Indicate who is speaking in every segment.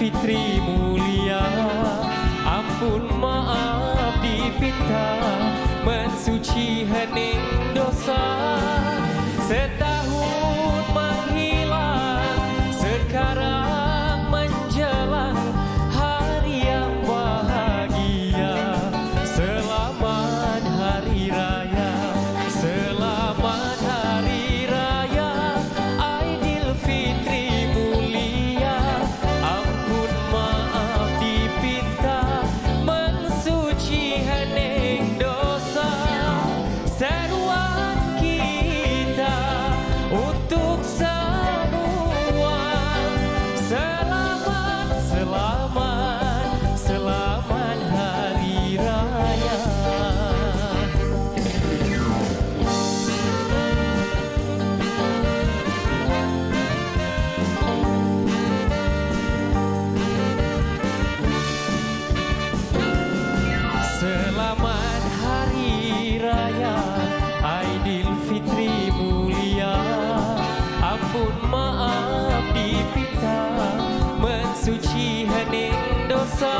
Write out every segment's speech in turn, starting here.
Speaker 1: Aidilfitri mulia, ampun maaf dipinta, mensuci hening dosa. Setahun menghilang, sekarang menjelang hari yang bahagia. Selamat Hari Raya, selamat Hari Raya Aidilfitri mulia, ampun maaf dipinta, mensuci hening dosa. Seruan kita untuk semua, selamat, selamat, selamat Hari Raya. Selamat Hari Raya Aidilfitri mulia, ampun maaf dipinta, mensuci hening dosa.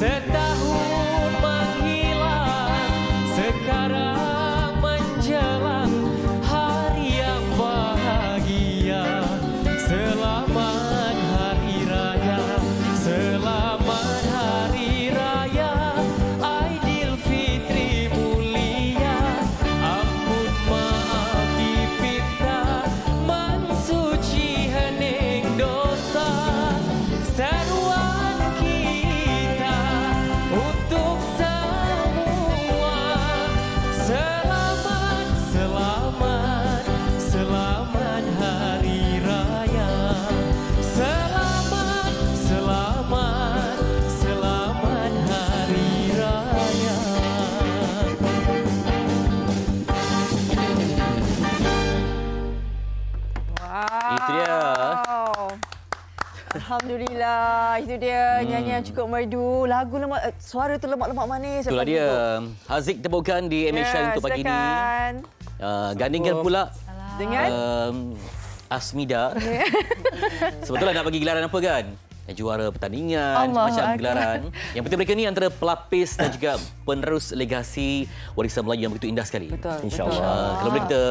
Speaker 1: Setahun menghilang, sekarang menjelang hari yang bahagia. Selamat Hari Raya, selamat Hari Raya Aidilfitri mulia, ampun maaf dipinta, mensuci hening dosa. Seruan kita untuk semua, selamat, selamat, selamat Hari Raya. Selamat, selamat, selamat Hari Raya.
Speaker 2: Wow.
Speaker 3: Itu dia.
Speaker 2: Alhamdulillah, itu dia nyanyian cukup merdu. Lagu lemak, suara tu lemak-lemak manis.
Speaker 3: Itulah dia. Haziq temukan di Emission untuk pagi ini.
Speaker 2: Silakan.
Speaker 3: Gandingkan pula
Speaker 2: Dengan
Speaker 3: Asmida. Sebetulnya nak bagi gelaran apa kan? Juara pertandingan, macam gelaran. Yang penting mereka ni antara pelapis dan juga penerus legasi warisan Melayu yang begitu indah sekali.
Speaker 2: Betul.
Speaker 3: InsyaAllah. Kalau boleh kita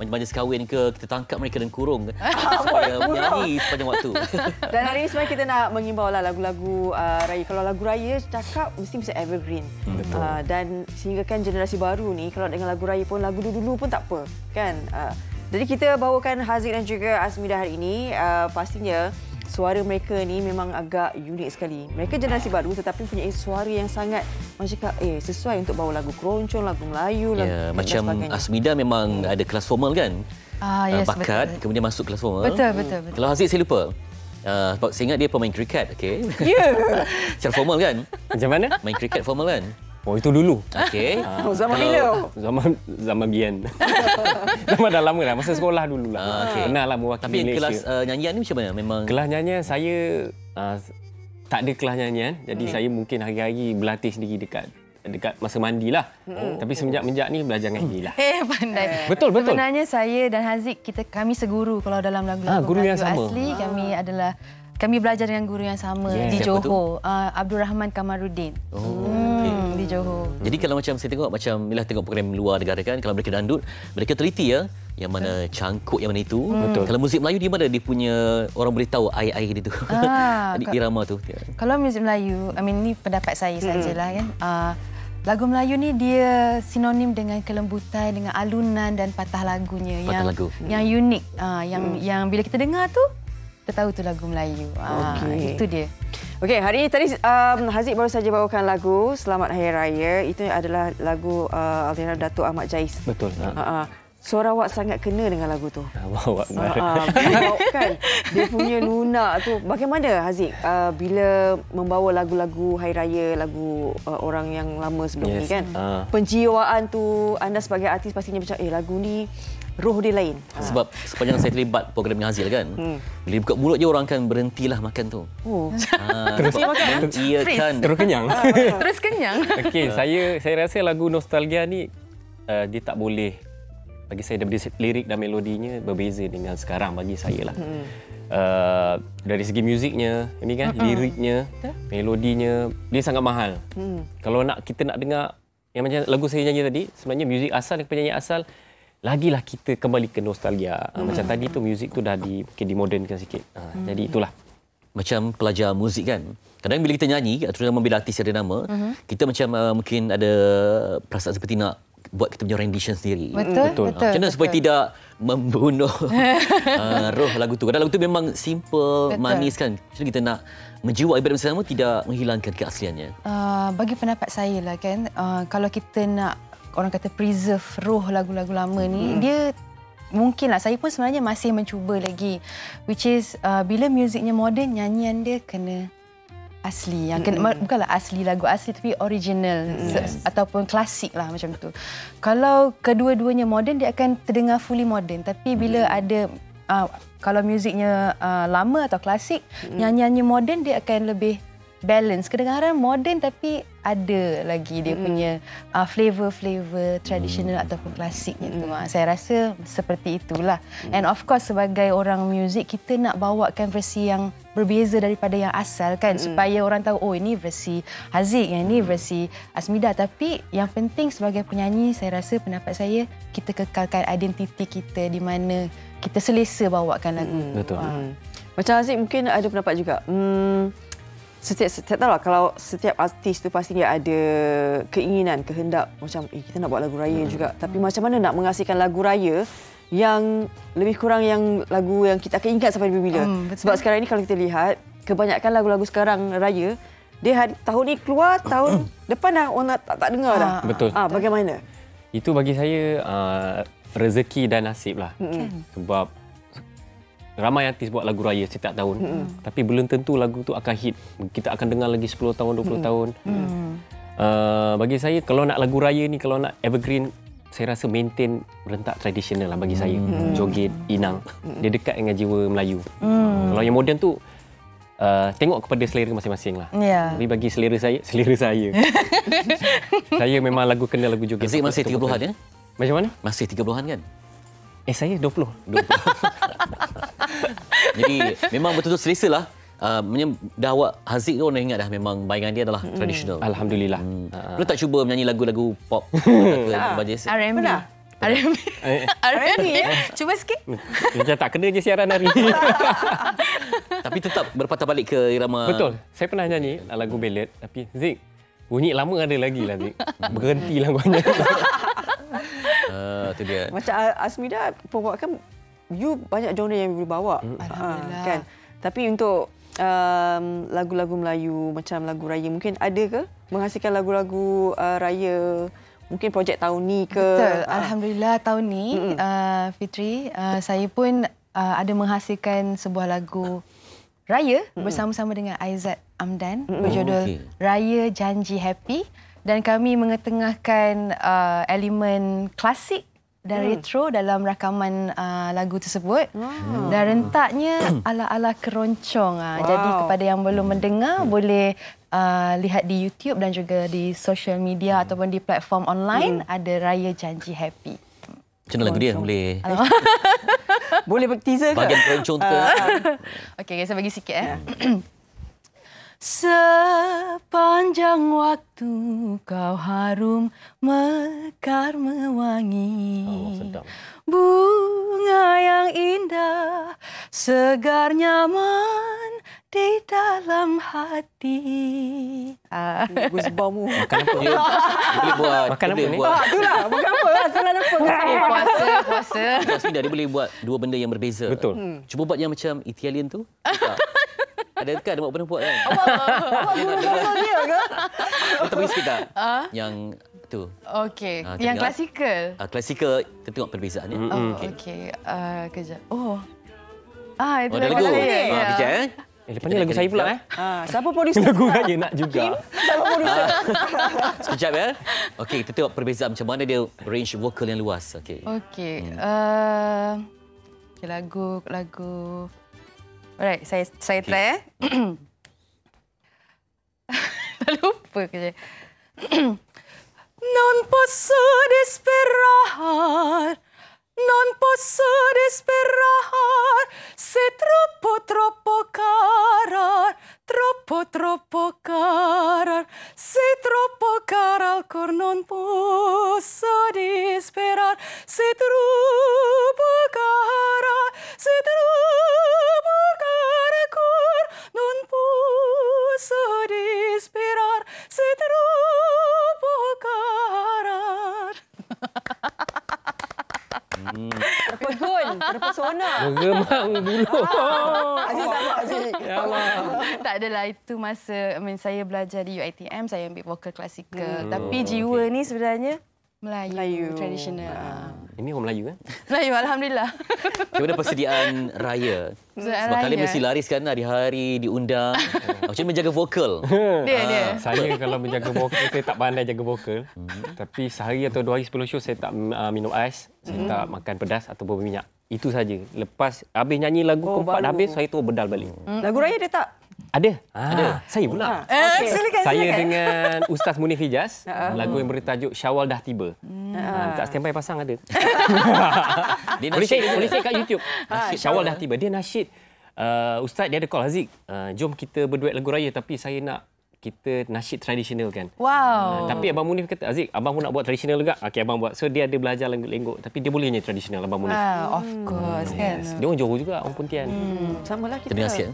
Speaker 3: majlis kahwin ke, kita tangkap mereka dan kurung supaya menyanyi sepanjang waktu.
Speaker 2: Dan hari ini sebenarnya kita nak mengimbau lah lagu-lagu raya. Kalau lagu raya cakap mesti evergreen. Dan sehinggakan generasi baru ni kalau dengan lagu raya pun lagu dulu-dulu pun tak apa, kan? Jadi kita bawakan Haziq dan juga Asmida hari ini. Pastinya suara mereka ni memang agak unik sekali. Mereka generasi baru tetapi punya suara yang sangat macam cakap sesuai untuk bawa lagu keroncong, lagu Melayu, lagu
Speaker 3: macam
Speaker 2: sebagainya.
Speaker 3: Asmida memang ada kelas formal kan?
Speaker 4: Yes,
Speaker 3: bakat,
Speaker 4: betul.
Speaker 3: kemudian masuk kelas formal.
Speaker 4: Betul.
Speaker 3: Kalau Haziq saya lupa. Sebab saya ingat dia pemain kriket, okey. Secara formal kan?
Speaker 5: Macam mana?
Speaker 3: Main kriket formal kan?
Speaker 5: Oh, itu dulu.
Speaker 3: Okey.
Speaker 2: Zaman bila?
Speaker 5: Zaman Bian. Zaman dah lama lah. Masa sekolah dulu lah.
Speaker 3: Okey.
Speaker 5: Pernah lah mewakili
Speaker 3: Tapi
Speaker 5: Malaysia.
Speaker 3: kelas nyanyian ni macam mana? Memang
Speaker 5: Kelas nyanyian saya tak ada kelas nyanyian. Jadi saya mungkin hari-hari berlatih sendiri dekat masa mandi lah. Tapi semenjak ni belajar ngaji lah.
Speaker 4: Pandai.
Speaker 5: Betul.
Speaker 4: Sebenarnya saya dan Haziq kami seguru kalau dalam lagu-lagu
Speaker 5: guru yang sama.
Speaker 4: asli kami belajar dengan guru yang sama di
Speaker 3: Siapa
Speaker 4: Johor. Abdul Rahman Kamaruddin. Di Johor.
Speaker 3: Jadi kalau macam saya tengok macam inilah tengok program luar negara kan, kalau mereka dandut, mereka teliti ya yang mana cangkuk yang mana itu.
Speaker 5: Betul.
Speaker 3: Kalau muzik Melayu di mana dia punya orang boleh tahu air-air dia tu. Di irama tu.
Speaker 4: Kalau muzik Melayu, ni pendapat saya sajalah kan. Lagu Melayu ni dia sinonim dengan kelembutan, dengan alunan dan patah lagunya yang unik. Yang bila kita dengar tu kita tahu tu lagu Melayu. Itu dia.
Speaker 2: Okey, hari ini tadi Haziq baru saja bawakan lagu Selamat Hari Raya. Itu adalah lagu Almarhum Datuk Ahmad Jais.
Speaker 5: Betul.
Speaker 2: Suara awak sangat kena dengan lagu tu.
Speaker 5: Kan?
Speaker 2: Dia punya lunak tu. Bagaimana Haziq bila membawa lagu-lagu Hari Raya, lagu orang yang lama sebelum ni kan? Penjiwaan tu, anda sebagai artis pastinya macam lagu ni roh dia lain.
Speaker 3: Sebab sepanjang saya terlibat program dengan Hazil kan, bila buka mulut je orang akan berhentilah makan tu.
Speaker 5: Terus
Speaker 3: makan.
Speaker 5: Terus kenyang.
Speaker 4: Terus kenyang.
Speaker 5: Okey, saya rasa lagu nostalgia ni dia tak boleh bagi saya daripada lirik dan melodinya berbeza dengan sekarang bagi saya lah. Dari segi musiknya, ini kan liriknya, melodinya dia sangat mahal. Kalau kita nak dengar yang macam lagu saya nyanyi tadi, sebenarnya muzik asal dan penyanyi asal lagilah kita kembali ke nostalgia. Macam tadi tu muzik tu dah mungkin dimodernkan sikit. Jadi itulah.
Speaker 3: Macam pelajar muzik kan. Kadang bila kita nyanyi, terutama bila artis ada nama, kita macam mungkin ada perasaan seperti nak buat kita punya rendition sendiri.
Speaker 4: Betul.
Speaker 3: Macam mana supaya tidak membunuh roh lagu tu. Kadang lagu tu memang simple, manis kan. Macam mana kita nak menjiwai ibarat bersama tidak menghilangkan keasliannya.
Speaker 4: Bagi pendapat saya lah kan, kalau kita nak orang kata preserve roh lagu-lagu lama ni, dia mungkinlah saya pun sebenarnya masih mencuba lagi, which is bila muziknya moden, nyanyian dia kena asli, yang kena, bukanlah asli lagu asli tapi original ataupun klasik lah macam tu. Kalau kedua-duanya moden, dia akan terdengar fully moden, tapi bila ada kalau muziknya lama atau klasik, nyanyiannya moden, dia akan lebih balance, kedengaran moden tapi ada lagi dia punya flavor tradisional ataupun klasiknya tu. Saya rasa seperti itulah. And of course sebagai orang muzik, kita nak bawakan versi yang berbeza daripada yang asal kan, supaya orang tahu oh ini versi Haziq, yang ini versi Asmida. Tapi yang penting sebagai penyanyi, saya rasa pendapat saya, kita kekalkan identiti kita di mana kita selesa bawakan lagu.
Speaker 5: Betul.
Speaker 2: Macam Haziq mungkin ada pendapat juga. Setiap tahulah, kalau setiap artis tu pasti dia ada keinginan, kehendak macam kita nak buat lagu raya juga. Tapi macam mana nak menghasilkan lagu raya yang lebih kurang yang lagu yang kita akan ingat sampai bila-bila. Sebab sekarang ni kalau kita lihat, kebanyakan lagu-lagu sekarang raya, dia tahun ni keluar, tahun depan dah orang tak dengar dah.
Speaker 5: Betul.
Speaker 2: Bagaimana?
Speaker 5: Itu bagi saya rezeki dan nasib lah. Sebab ramai artis buat lagu raya setiap tahun. Tapi belum tentu lagu tu akan hit. Kita akan dengar lagi 10 tahun, 20 tahun. Bagi saya, kalau nak lagu raya ni, kalau nak evergreen, saya rasa maintain rentak tradisional lah bagi saya. Joget, inang. Dia dekat dengan jiwa Melayu. Kalau yang moden tu, tengok kepada selera masing-masing lah. Tapi bagi selera saya, saya memang kena lagu joget.
Speaker 3: Haziq masih 30-an ya?
Speaker 5: Macam mana?
Speaker 3: Masih 30-an kan?
Speaker 5: Saya 20.
Speaker 3: Jadi memang betul-betul selesa lah. Dah awak Haziq tu orang ingat dah memang bayangan dia adalah tradisional.
Speaker 5: Alhamdulillah.
Speaker 3: Lu tak cuba menyanyi lagu-lagu pop?
Speaker 4: R&B. R&B ya? Cuba sikit.
Speaker 5: Macam tak kena je siaran hari.
Speaker 3: Tapi tetap berpatah balik ke irama.
Speaker 5: Betul. Saya pernah nyanyi lagu ballad, tapi Zik, bunyi lama ada lagi lah Zik. Berhentilah kau nyanyi.
Speaker 3: Itu dia.
Speaker 2: Macam Asmida perbuatkan, you banyak genre yang boleh bawa.
Speaker 4: Alhamdulillah.
Speaker 2: Kan? Tapi untuk lagu-lagu Melayu, macam lagu raya, mungkin ada ke menghasilkan lagu-lagu raya? Mungkin projek tahun ni ke?
Speaker 4: Betul. Alhamdulillah tahun ni, Fitri, saya pun ada menghasilkan sebuah lagu raya bersama-sama dengan Aizat Amdan berjudul Raya Janji Happy. Dan kami mengetengahkan elemen klasik dan retro dalam rakaman lagu tersebut. Dan rentaknya ala-ala keroncong. Jadi kepada yang belum mendengar, boleh lihat di YouTube dan juga di social media ataupun di platform online, ada Raya Janji Happy.
Speaker 3: Macam mana lagu dia? Boleh
Speaker 2: boleh teaser ke?
Speaker 3: bahagian keroncong tu ke?
Speaker 4: Okey, saya bagi sikit. Sepanjang waktu kau harum, mekar mewangi.
Speaker 5: Sedap.
Speaker 4: Bunga yang indah, segar nyaman di dalam hati.
Speaker 2: Goosebump.
Speaker 3: Makan apa? Dia boleh buat.
Speaker 5: Makan apa ni?
Speaker 2: Itulah, bukan apa lah. Salah apa.
Speaker 4: Puasa.
Speaker 3: Asmida, dia boleh buat dua benda yang berbeza.
Speaker 5: Betul.
Speaker 3: Cuba buat yang macam Italian tu. Tak? Ada kan? Ada pernah buat kan?
Speaker 2: Awak guru dia ke?
Speaker 3: Kita bagi sikit tak? Yang tu.
Speaker 4: Okey.
Speaker 3: Kita
Speaker 4: Yang
Speaker 3: dengar.
Speaker 4: klasikal.
Speaker 3: Klasikal, kita tengok perbezaannya.
Speaker 4: Okey. Kejap. Itu
Speaker 3: Ada lagu.
Speaker 4: Ya.
Speaker 3: Kejap
Speaker 5: Lepas ni lagu saya pula
Speaker 2: Siapa producer?
Speaker 5: Lagu raya nak juga.
Speaker 2: Siapa producer?
Speaker 3: Sekejap ya. Okey, kita tengok perbezaan macam mana dia range vokal yang luas. Okey.
Speaker 4: Okey. Lagu. Alright, saya try Lupa kerja. Non posso disperar seterupa kahara, seterupa karakur, non puso desperar, seterupa karar.
Speaker 2: Terpesona.
Speaker 5: Bergemang bulu.
Speaker 2: Aziz sama Aziz.
Speaker 5: Ya Allah.
Speaker 4: Tak adalah, itu masa saya belajar di UiTM, saya ambil vokal klasikal. Tapi jiwa ni sebenarnya Melayu. Tradisional.
Speaker 5: Ini orang Melayu kan?
Speaker 4: Melayu, Alhamdulillah.
Speaker 3: Bagaimana persediaan raya? Sebab kalian mesti laris kan hari-hari diundang. Macam mana menjaga vokal?
Speaker 4: Dia.
Speaker 5: Saya kalau menjaga vokal, saya tak pandai jaga vokal. Tapi sehari atau 2 hari sebelum show, saya tak minum ais, saya tak makan pedas atau berminyak. Itu saja. Lepas habis nyanyi lagu keempat habis, saya tu bedal balik.
Speaker 2: Lagu raya dia tak?
Speaker 5: Ada. Saya pula.
Speaker 2: Silakan.
Speaker 5: Saya dengan Ustaz Munif Hijaz, lagu yang bertajuk Syawal Dah Tiba. Tak standby pasang ada. Boleh cek kat YouTube. Syawal Dah Tiba. Dia nasyid. Ustaz dia ada call, Haziq. Jom kita berduet lagu raya, tapi saya nak kita nasyid tradisional kan.
Speaker 4: Wow.
Speaker 5: Tapi Abang Munif kata, Haziq, abang pun nak buat tradisional juga. Okey, abang buat. So dia ada belajar lenggok-lenggok, tapi dia boleh nyanyi tradisional, Abang Munif.
Speaker 4: Of course kan.
Speaker 5: Dia orang Johor juga, orang Pontian.
Speaker 2: Samalah kita.
Speaker 3: Kita dengar sikit.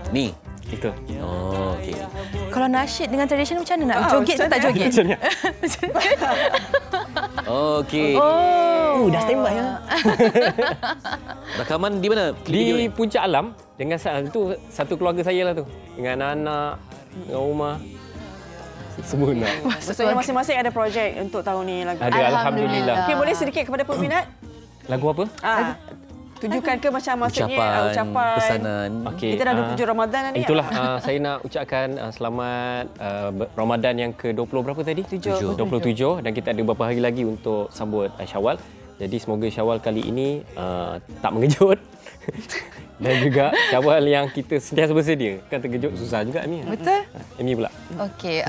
Speaker 3: Ni.
Speaker 5: Itu.
Speaker 3: Oh, okey.
Speaker 4: Kalau nasyid dengan tradisional macam mana nak? Joget ke tak joget?
Speaker 5: Macam ni.
Speaker 3: Okey.
Speaker 5: Dah standby ya.
Speaker 3: Rakaman di mana?
Speaker 5: Di Puncak Alam dengan itu satu keluarga saya lah tu. Dengan anak, dengan rumah. Semua nak.
Speaker 2: Maksudnya masing-masing ada projek untuk tahun ni lagu.
Speaker 5: Ada, alhamdulillah.
Speaker 2: Okey, boleh sedikit kepada peminat?
Speaker 5: Lagu apa?
Speaker 2: Tujukan ke macam maksudnya ucapan
Speaker 3: pesanan.
Speaker 5: Okey.
Speaker 2: Kita dah 27 Ramadan ni.
Speaker 5: Itulah saya nak ucapkan selamat Ramadan yang ke-20 berapa tadi? 27 dan kita ada beberapa hari lagi untuk sambut Syawal. Jadi semoga Syawal kali ini tak mengejut. Dan juga Syawal yang kita sentiasa bersedia. Kan terkejut susah juga ni.
Speaker 4: Betul.
Speaker 5: Ini pula.
Speaker 4: Okey,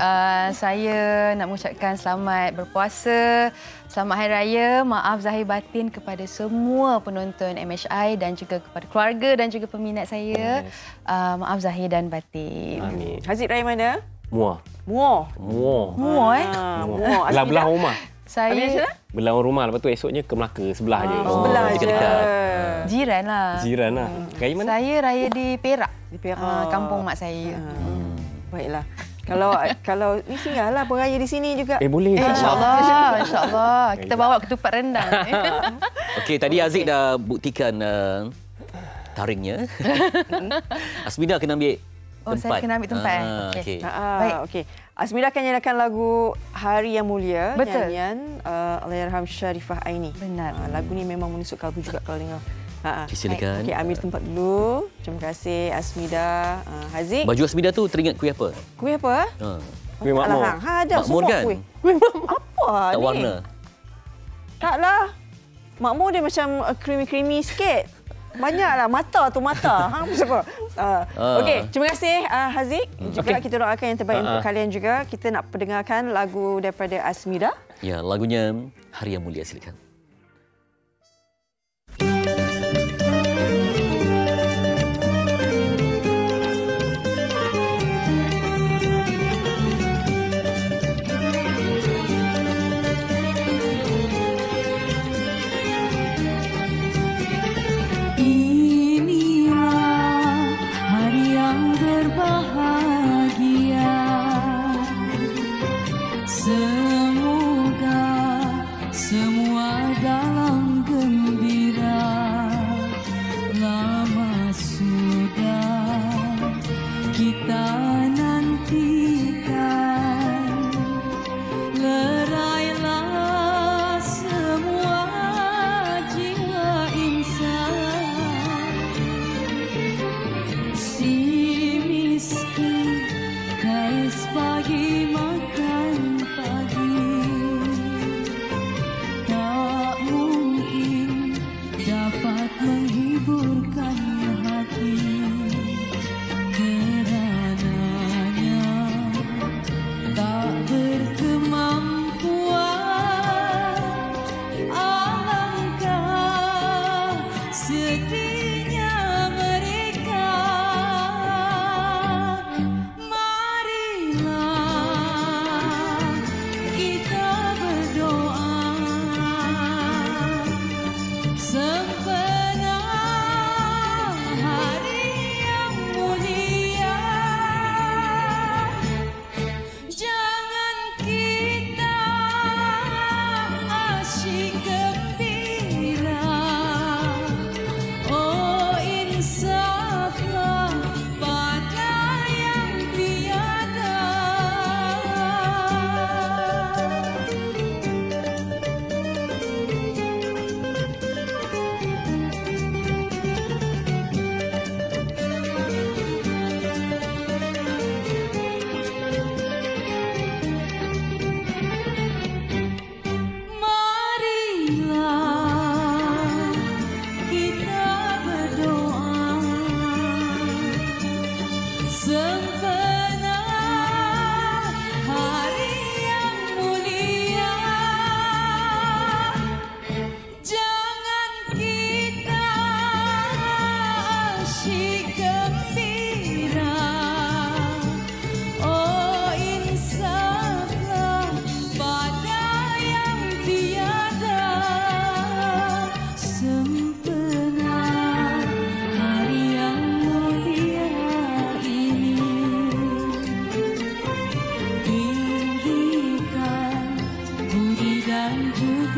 Speaker 4: saya nak mengucapkan selamat berpuasa, selamat Hari Raya, maaf zahir batin kepada semua penonton MHI dan juga kepada keluarga dan juga peminat saya. Maaf zahir dan batin.
Speaker 5: Amin.
Speaker 2: Haziq raya mana?
Speaker 5: Muar.
Speaker 2: Muar.
Speaker 4: Muar
Speaker 2: Muar.
Speaker 5: Belah rumah.
Speaker 4: Saya
Speaker 5: Belah rumah. Lepas tu esoknya ke Melaka. Sebelah je.
Speaker 2: Sebelah je.
Speaker 4: jiran lah.
Speaker 5: Jiran lah. Raya mana?
Speaker 4: Saya raya di Perak.
Speaker 2: Di Perak.
Speaker 4: Kampung mak saya.
Speaker 2: Baiklah. Kalau ni singgahlah beraya di sini juga.
Speaker 5: Boleh.
Speaker 4: InsyaAllah. Kita bawa ketupat rendang.
Speaker 3: Okey, tadi Haziq dah buktikan taringnya. Asmida kena ambil tempat.
Speaker 4: Saya kena ambil tempat.
Speaker 3: Okey.
Speaker 4: Baik.
Speaker 2: Okey. Asmida akan nyanyikan lagu Hari Yang Mulia.
Speaker 4: Betul.
Speaker 2: Nyanyian Allahyarham Sharifah Aini.
Speaker 4: Benar.
Speaker 2: Lagu ni memang menusuk kalbu juga kalau dengar.
Speaker 3: Okay, silakan.
Speaker 2: Okey, ambil tempat dulu. Terima kasih Asmida. Haziq.
Speaker 3: Baju Asmida tu teringat kuih apa?
Speaker 2: Kuih apa?
Speaker 5: Kuih makmur.
Speaker 2: Ada
Speaker 3: Makmur
Speaker 2: semua
Speaker 3: kan?
Speaker 2: kuih. Apa
Speaker 3: Tak
Speaker 2: ni?
Speaker 3: warna.
Speaker 2: Taklah. Makmur dia macam creamy-creamy sikit. Banyaklah mata. Apa siapa? Okey, terima kasih Haziq. Juga kita doakan yang terbaik untuk kalian juga. Kita nak pendengarkan lagu daripada Asmida.
Speaker 3: Ya, lagunya Hari Yang Mulia, silakan.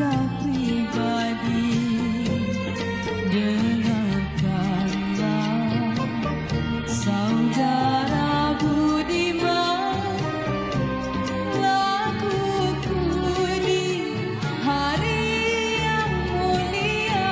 Speaker 1: sudah pribadi. Dengarkanlah saudara budiman, laguku di hari yang mulia.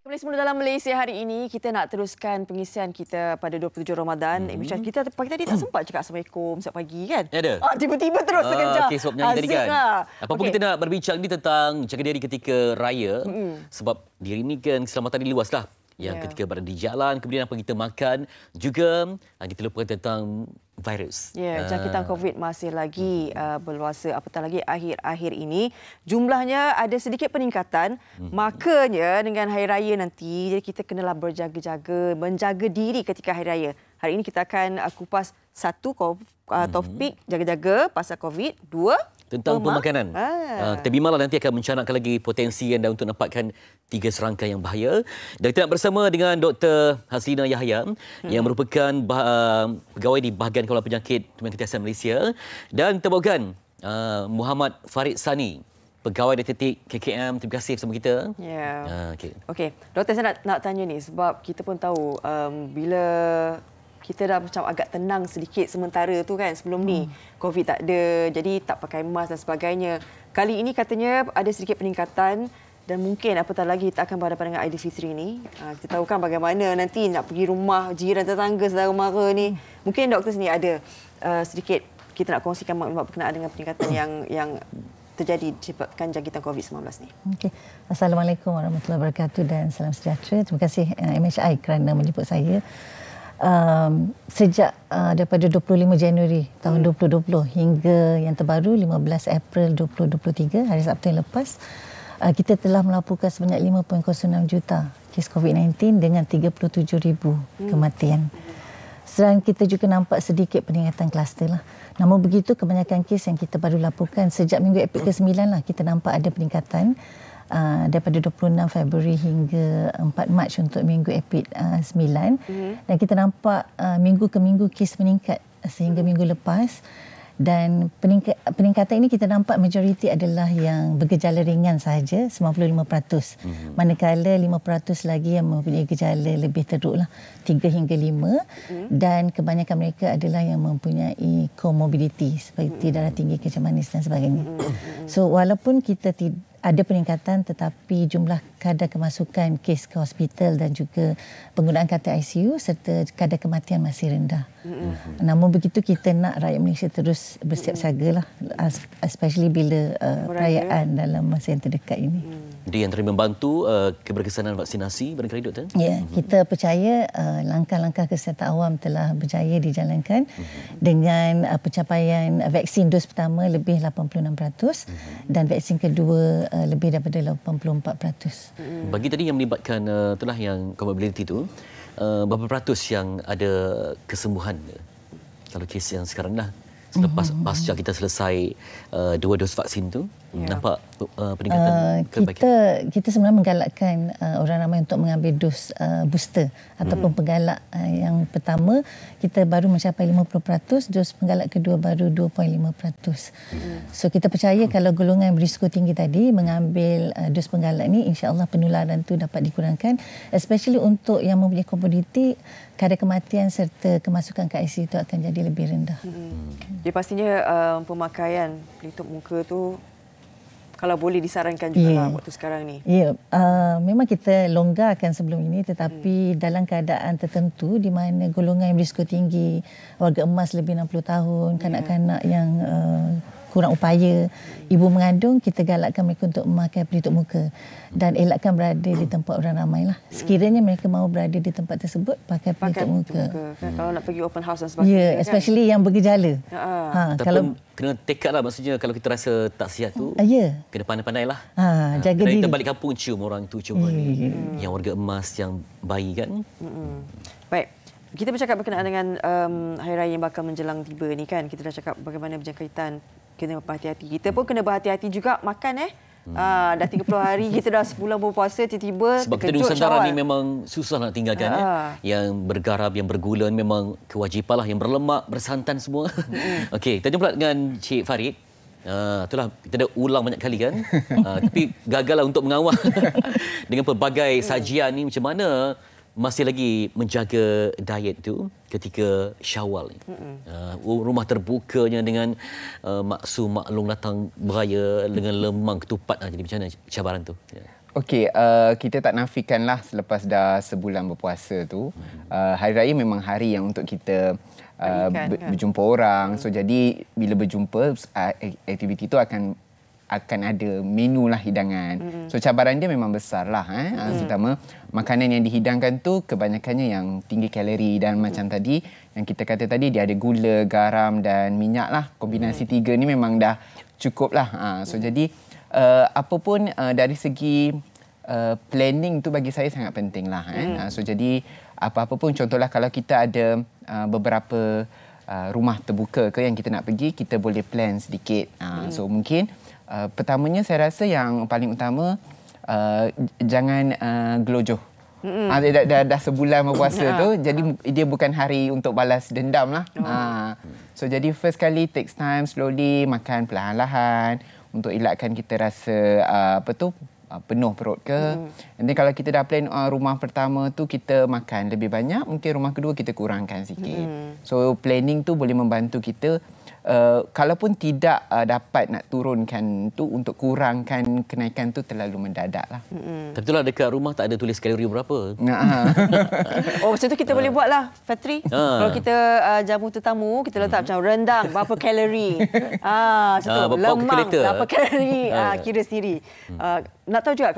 Speaker 2: Kembali semula dalam Malaysia hari ini, kita nak teruskan pengisian kita pada 27 Ramadan. Kita pagi tadi tak sempat cakap Assalamualaikum setiap pagi kan?
Speaker 3: Ada.
Speaker 2: Tiba-tiba terus sekejap.
Speaker 3: Okey, sebab penyanyi tadi kan.
Speaker 2: Lah.
Speaker 3: Apapun kita nak berbincang ni tentang jaga diri ketika raya. Sebab diri ni kan keselamatan ni luas lah. Yang ketika berada di jalan, kemudian apa kita makan. Juga kita lupakan tentang virus.
Speaker 2: Jangkitan COVID masih lagi berluasa, apatah lagi akhir-akhir ini. Jumlahnya ada sedikit peningkatan. Makanya dengan Hari Raya nanti, jadi kita kenalah berjaga-jaga, menjaga diri ketika Hari Raya. Hari ini kita akan kupas satu topik jaga-jaga pasal COVID. Dua,
Speaker 3: tentang pemakanan. Kita bimbanglah nanti akan mencanangkan lagi potensi anda untuk nampakkan 3 serangkai yang bahaya. Dan kita nak bersama dengan Dr. Hazlina Yahya yang merupakan pegawai di bahagian kawalan penyakit Kementerian Kesihatan Malaysia, dan kita bawakan Muhammad Farid Sani, pegawai detektif KKM. Terima kasih bersama kita. Okey.
Speaker 2: Doktor, saya nak tanya ni sebab kita pun tahu bila kita dah macam agak tenang sedikit sementara tu kan, sebelum ni COVID tak ada, jadi tak pakai mask dan sebagainya. Kali ini katanya ada sedikit peningkatan dan mungkin apatah lagi kita akan berhadapan dengan Aidilfitri ni. Kita tahu kan bagaimana nanti nak pergi rumah jiran tetangga, saudara mara ni. Mungkin doktor sini ada sedikit kita nak kongsikan maklumat berkenaan dengan peningkatan yang terjadi disebabkan jangkitan COVID-19 ni.
Speaker 6: Okay. Assalamualaikum warahmatullahi wabarakatuh dan salam sejahtera. Terima kasih MHI kerana menjemput saya. Sejak daripada 25 Januari tahun 2020 hingga yang terbaru 15 April 2023, hari Sabtu yang lepas, kita telah melaporkan sebanyak 5.06 juta kes COVID-19 dengan 37,000 kematian. Sedang kita juga nampak sedikit peningkatan kluster lah. Namun begitu, kebanyakan kes yang kita baru laporkan sejak minggu April ke-9 lah, kita nampak ada peningkatan. Daripada 26 Februari hingga 4 Mac untuk minggu April 9. Dan kita nampak minggu ke minggu kes meningkat sehingga minggu lepas. Dan peningkatan ini kita nampak majoriti adalah yang bergejala ringan sahaja, 95%. Manakala 5% lagi yang mempunyai gejala lebih teruk lah, 3 hingga 5. Dan kebanyakan mereka adalah yang mempunyai comorbidity seperti darah tinggi, kecemasan manis dan sebagainya. So walaupun kita ada peningkatan, tetapi jumlah kadar kemasukan kes ke hospital dan juga penggunaan katil ICU serta kadar kematian masih rendah. Namun begitu, kita nak rakyat Malaysia terus bersiap siaga lah, especially bila perayaan dalam masa yang terdekat ini.
Speaker 3: Dia yang terima membantu keberkesanan vaksinasi barangkali doktor?
Speaker 6: Ya, kita percaya langkah-langkah kesihatan awam telah berjaya dijalankan dengan pencapaian vaksin dos pertama lebih 86% dan vaksin kedua lebih daripada 84%.
Speaker 3: Bagi tadi yang melibatkan itulah yang comorbidity tu, berapa peratus yang ada kesembuhan kalau kes yang sekarang dah selepas pasca kita selesai 2 dos vaksin tu? Nampak peningkatan kebaikan?
Speaker 6: Kita sebenarnya menggalakkan orang ramai untuk mengambil dos booster ataupun penggalak yang pertama kita baru mencapai 50%, dos penggalak kedua baru 2.5%. So kita percaya kalau golongan berisiko tinggi tadi mengambil dos penggalak ni, insya-Allah penularan tu dapat dikurangkan, especially untuk yang mempunyai komoditi, kadar kematian serta kemasukan ke ICU itu akan jadi lebih rendah.
Speaker 2: Jadi pastinya pemakaian pelitup muka tu kalau boleh disarankan juga lah waktu sekarang ni.
Speaker 6: Ya, memang kita longgarkan sebelum ini, tetapi dalam keadaan tertentu di mana golongan yang berisiko tinggi, warga emas lebih 60 tahun, kanak-kanak yang kurang upaya, ibu mengandung, kita galakkan mereka untuk memakai pelitup muka dan elakkan berada di tempat orang ramai lah. Sekiranya mereka mahu berada di tempat tersebut, pakai pelitup muka.
Speaker 2: Kalau nak pergi open house dan sebagainya.
Speaker 6: Ya, especially yang bergejala.
Speaker 3: Kalau kena tekad lah, maksudnya kalau kita rasa tak sihat tu, kena pandai-pandai lah.
Speaker 6: Jaga diri.
Speaker 3: Kita balik kampung cium orang tu, cium yang warga emas, yang bayi kan.
Speaker 2: Baik. Kita bercakap berkenaan dengan Hari Raya yang bakal menjelang tiba ni kan. Kita dah cakap bagaimana berjangkitan, kena berhati-hati. Kita pun kena berhati-hati juga makan Dah 30 hari, kita dah sebulan berpuasa, tiba-tiba
Speaker 3: sebab kita di
Speaker 2: terkejut
Speaker 3: Nusantara
Speaker 2: Syawal.
Speaker 3: ni memang susah nak tinggalkan. Yang bergaram, yang bergula memang kewajipan lah. Yang berlemak, bersantan semua. Okey, kita jumpa pula dengan Cik Farid. Itulah, kita dah ulang banyak kali kan. Tapi gagallah untuk mengawal dengan pelbagai sajian ni. Macam mana masih lagi menjaga diet tu ketika Syawal ni? Rumah terbukanya dengan maksum maklum datang beraya dengan lemang ketupat. Jadi macam mana cabaran tu?
Speaker 7: Okey, kita tak nafikanlah selepas dah sebulan berpuasa tu, hari raya memang hari yang untuk kita berjumpa orang. So jadi bila berjumpa, aktiviti tu akan ada menu lah, hidangan. So cabaran dia memang besar lah. Terutama makanan yang dihidangkan tu kebanyakannya yang tinggi kalori dan macam tadi yang kita kata tadi, dia ada gula, garam dan minyak lah. Kombinasi tiga ni memang dah cukup lah. So jadi apa pun dari segi planning tu bagi saya sangat penting lah. So jadi apa-apa pun, contohlah kalau kita ada beberapa rumah terbuka ke yang kita nak pergi, kita boleh plan sedikit. So mungkin pertamanya saya rasa yang paling utama, jangan gelojoh. Dah sebulan berpuasa tu, jadi dia bukan hari untuk balas dendam lah. So jadi first kali takes time, slowly makan perlahan-lahan untuk elakkan kita rasa penuh perut ke. Nanti kalau kita dah plan rumah pertama tu kita makan lebih banyak, mungkin rumah kedua kita kurangkan sikit. So planning tu boleh membantu kita. Kalaupun tidak dapat nak turunkan tu, untuk kurangkan kenaikan tu terlalu mendadak lah.
Speaker 3: Tapi itulah dekat rumah tak ada tulis kalori berapa.
Speaker 2: Macam tu kita boleh buat lah, Fatri. Kalau kita jamu tetamu, kita letak macam rendang, berapa kalori. Macam tu, lemang, berapa kalori. Kira sendiri. Nak tahu juga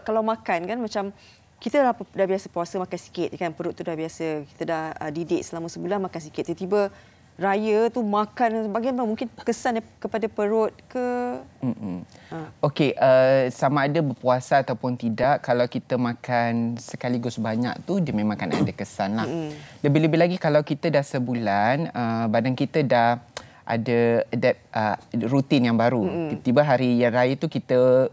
Speaker 2: kalau makan kan, macam kita dah biasa puasa makan sikit kan, perut tu dah biasa, kita dah didik selama sebulan makan sikit. Tiba-tiba raya tu makan bagaimana, mungkin kesan kepada perut ke? Okey,
Speaker 7: sama ada berpuasa ataupun tidak, kalau kita makan sekaligus banyak tu dia memang akan ada kesan lah. Lebih-lebih lagi kalau kita dah sebulan, badan kita dah ada rutin yang baru. Tiba-tiba hari raya tu kita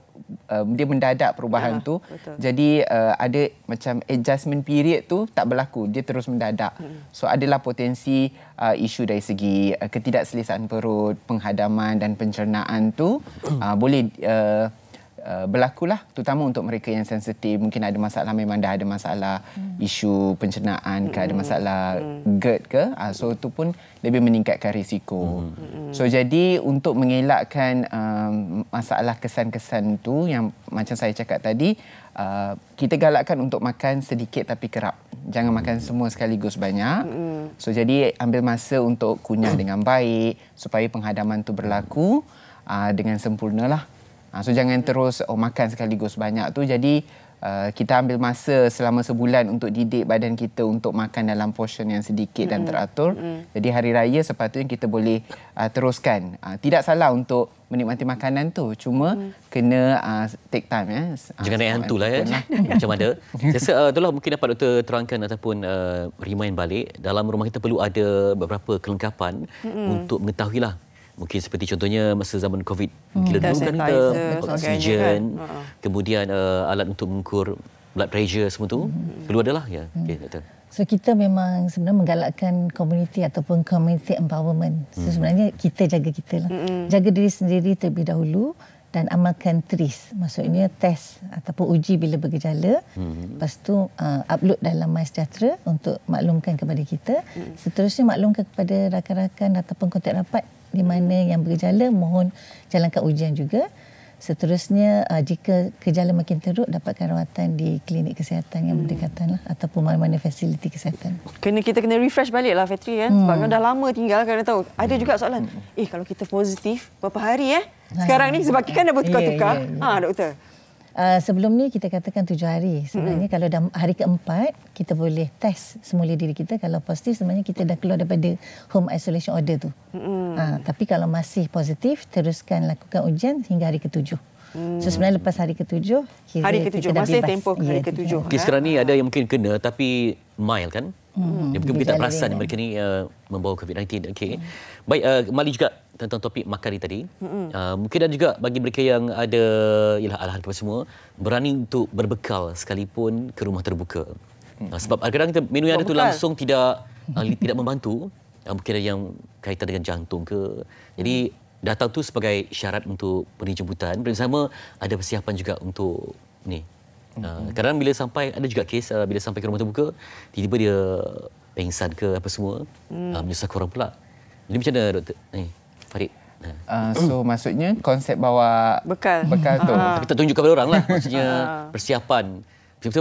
Speaker 7: dia mendadak perubahan tu.
Speaker 2: Betul.
Speaker 7: Jadi ada macam adjustment period tu tak berlaku, dia terus mendadak. So adalah potensi isu dari segi ketidakselesaan perut, penghadaman dan pencernaan tu boleh berlakulah, terutama untuk mereka yang sensitif, mungkin ada masalah, memang dah ada masalah isu pencernaan ke, ada masalah GERD ke, so itu pun lebih meningkatkan risiko. So jadi untuk mengelakkan masalah kesan-kesan tu yang macam saya cakap tadi, kita galakkan untuk makan sedikit tapi kerap. Jangan makan semua sekaligus banyak. So jadi ambil masa untuk kunyah dengan baik supaya penghadaman tu berlaku dengan sempurnalah. So jangan terus makan sekaligus banyak tu. Jadi kita ambil masa selama sebulan untuk didik badan kita untuk makan dalam portion yang sedikit dan teratur. Jadi hari raya sepatutnya kita boleh teruskan. Tidak salah untuk menikmati makanan tu, cuma kena take time ya.
Speaker 3: Jangan naik hantu lah ya. Macam mana? Saya rasa itulah mungkin dapat doktor terangkan ataupun remind balik. Dalam rumah kita perlu ada beberapa kelengkapan untuk mengetahuilah. Mungkin seperti contohnya masa zaman COVID, gila dulu kan kita oksigen, kemudian alat untuk mengukur blood pressure semua tu perlu adalah ya. Okay, doktor.
Speaker 6: So kita memang sebenarnya menggalakkan community ataupun community empowerment. So sebenarnya kita jaga kita lah. Jaga diri sendiri terlebih dahulu dan amalkan TRIS. Maksudnya test ataupun uji bila bergejala. Lepas tu upload dalam MySejahtera untuk maklumkan kepada kita. Seterusnya maklumkan kepada rakan-rakan ataupun kontak rapat di mana yang bergejala, mohon jalankan ujian juga. Seterusnya jika gejala makin teruk, dapatkan rawatan di klinik kesihatan yang berdekatan lah, ataupun mana-mana fasiliti kesihatan.
Speaker 2: Kita kena refresh balik lah, Fatri kan. Sebab dah lama tinggal kan, tahu. Ada juga soalan, kalau kita positif berapa hari sekarang ni, sebab kita kan dah bertukar-tukar. Doktor.
Speaker 6: Sebelum ni kita katakan 7 hari. Sebenarnya kalau dah hari keempat, kita boleh test semula diri kita. Kalau positif, sebenarnya kita dah keluar daripada home isolation order tu. Tapi kalau masih positif, teruskan lakukan ujian hingga hari ke-7. So sebenarnya lepas hari ke-7,
Speaker 2: hari ke-7 masih tempoh hari ke-7.
Speaker 3: Okay, sekarang ni ada yang mungkin kena tapi mild kan? Yang mungkin kita tak perasan mereka ni membawa COVID-19. Okey. Baik, kembali juga tentang topik makan ni tadi. Mungkin ada juga bagi mereka yang ada arahan kepada semua, berani untuk berbekal sekalipun ke rumah terbuka. Sebab kadang-kadang kita menu yang ada tu langsung tidak membantu. Mungkin ada yang kaitan dengan jantung ke. Jadi datang tu sebagai syarat untuk beri jemputan. Bersama ada persiapan juga untuk ni. Kadang bila sampai, ada juga kes bila sampai ke rumah terbuka, tiba-tiba dia pengsan ke apa semua, menyusahkan orang pula. Jadi macam mana doktor? Farid.
Speaker 7: So maksudnya konsep bawa bekal tu.
Speaker 3: Kita tunjuk kepada orang lah. Maksudnya persiapan.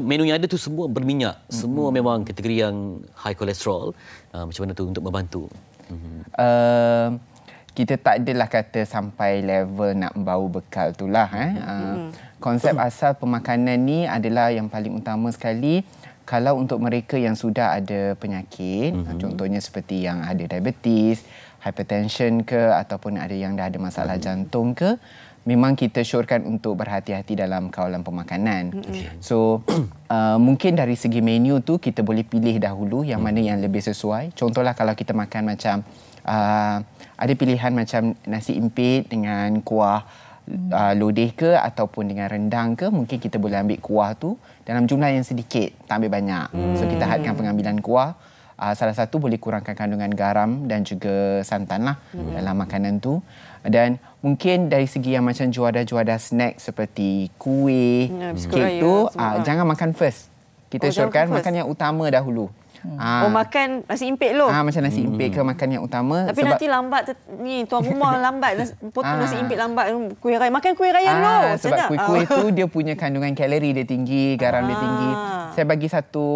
Speaker 3: Menu yang ada tu semua berminyak. Semua memang kategori yang high kolesterol. Macam mana tu untuk membantu?
Speaker 7: Kita tak adalah kata sampai level nak bawa bekal tu lah. Konsep asal pemakanan ni adalah yang paling utama sekali. Kalau untuk mereka yang sudah ada penyakit, contohnya seperti yang ada diabetes, hypertension ke, ataupun ada yang dah ada masalah jantung ke, memang kita syorkan untuk berhati-hati dalam kawalan pemakanan. So, mungkin dari segi menu tu kita boleh pilih dahulu yang mana yang lebih sesuai. Contohlah kalau kita makan macam, ada pilihan macam nasi impit dengan kuah lodeh ke ataupun dengan rendang ke, mungkin kita boleh ambil kuah tu dalam jumlah yang sedikit, tak ambil banyak. So, kita hadkan pengambilan kuah. Salah satu boleh kurangkan kandungan garam dan juga santan lah dalam makanan tu. Dan mungkin dari segi yang macam juada-juada snack seperti kuih, kek tu, jangan makan first. Kita syorkan makan yang utama dahulu.
Speaker 2: Makan nasi impit dulu.
Speaker 7: Macam nasi impit ke makan yang utama.
Speaker 2: Tapi sebab nanti lambat ni tuan rumah lambat potong nasi impit lambat, kuih raya makan kuih raya dulu.
Speaker 7: Sebab kuih-kuih tu dia punya kandungan kalori dia tinggi, garam dia tinggi. Saya bagi satu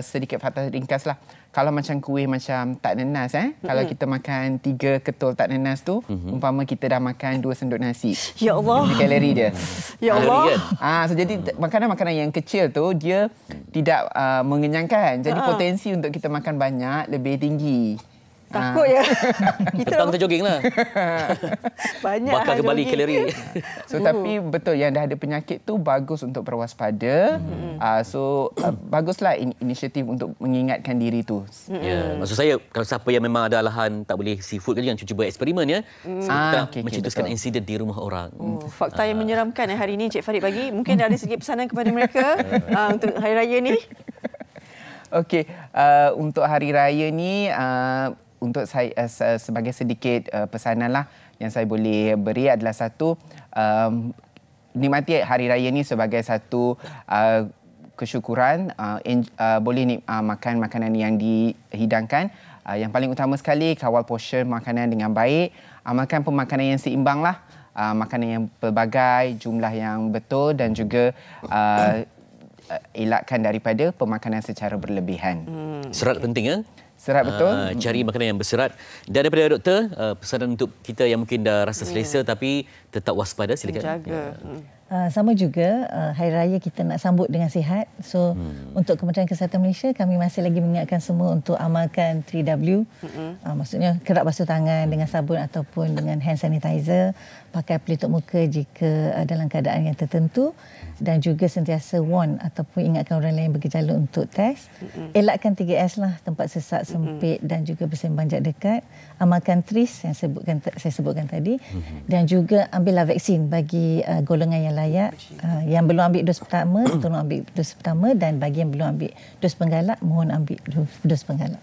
Speaker 7: sedikit fakta ringkas lah. Kalau macam kuih macam tak nanas, kalau kita makan 3 ketul tak nanas tu, umpama kita dah makan 2 sendok nasi.
Speaker 2: Ya Allah.
Speaker 7: Kalori dia.
Speaker 2: Ya Allah.
Speaker 7: So jadi makanan-makanan yang kecil tu dia tidak mengenyangkan. Jadi potensi untuk kita makan banyak lebih tinggi.
Speaker 2: Takut ya.
Speaker 3: Petang kita jogging lah.
Speaker 2: Banyak
Speaker 3: bakar kembali kalori.
Speaker 7: So tapi betul yang dah ada penyakit tu bagus untuk berwaspada. Baguslah inisiatif untuk mengingatkan diri tu.
Speaker 3: Ya, maksud saya kalau siapa yang memang ada alahan tak boleh seafood kan, jangan cuba bereksperimen ya. Kita mencetuskan insiden di rumah orang.
Speaker 2: Fakta yang menyeramkan hari ini Cik Farid bagi. Mungkin ada sedikit pesanan kepada mereka untuk hari raya ni.
Speaker 7: Okey, untuk hari raya ni untuk saya sebagai sedikit pesanan lah yang saya boleh beri adalah satu, nikmati hari raya ni sebagai satu kesyukuran, boleh makan makanan yang dihidangkan. Yang paling utama sekali, kawal portion makanan dengan baik, amalkan pemakanan yang seimbang lah, makanan yang pelbagai, jumlah yang betul dan juga elakkan daripada pemakanan secara berlebihan.
Speaker 3: Serat penting ya?
Speaker 7: Serat betul.
Speaker 3: Cari makanan yang berserat. Dan daripada doktor, pesanan untuk kita yang mungkin dah rasa selesa tapi tetap waspada, silakan.
Speaker 2: Jaga.
Speaker 6: Sama juga, Hari Raya kita nak sambut dengan sihat. So, untuk Kementerian Kesihatan Malaysia, kami masih lagi mengingatkan semua untuk amalkan 3W. Maksudnya, kerap basuh tangan dengan sabun ataupun dengan hand sanitizer. Pakai pelitup muka jika dalam keadaan yang tertentu. Dan juga sentiasa warn ataupun ingatkan orang lain bergejala untuk test. Elakkan 3S lah, tempat sesak, sempit dan juga bersembang jarak dekat. Amalkan TRIS yang saya sebutkan tadi. Dan juga ambillah vaksin bagi golongan yang layak. Yang belum ambil dos pertama, tolong ambil dos pertama, dan bagi yang belum ambil dos penggalak, mohon ambil dos penggalak.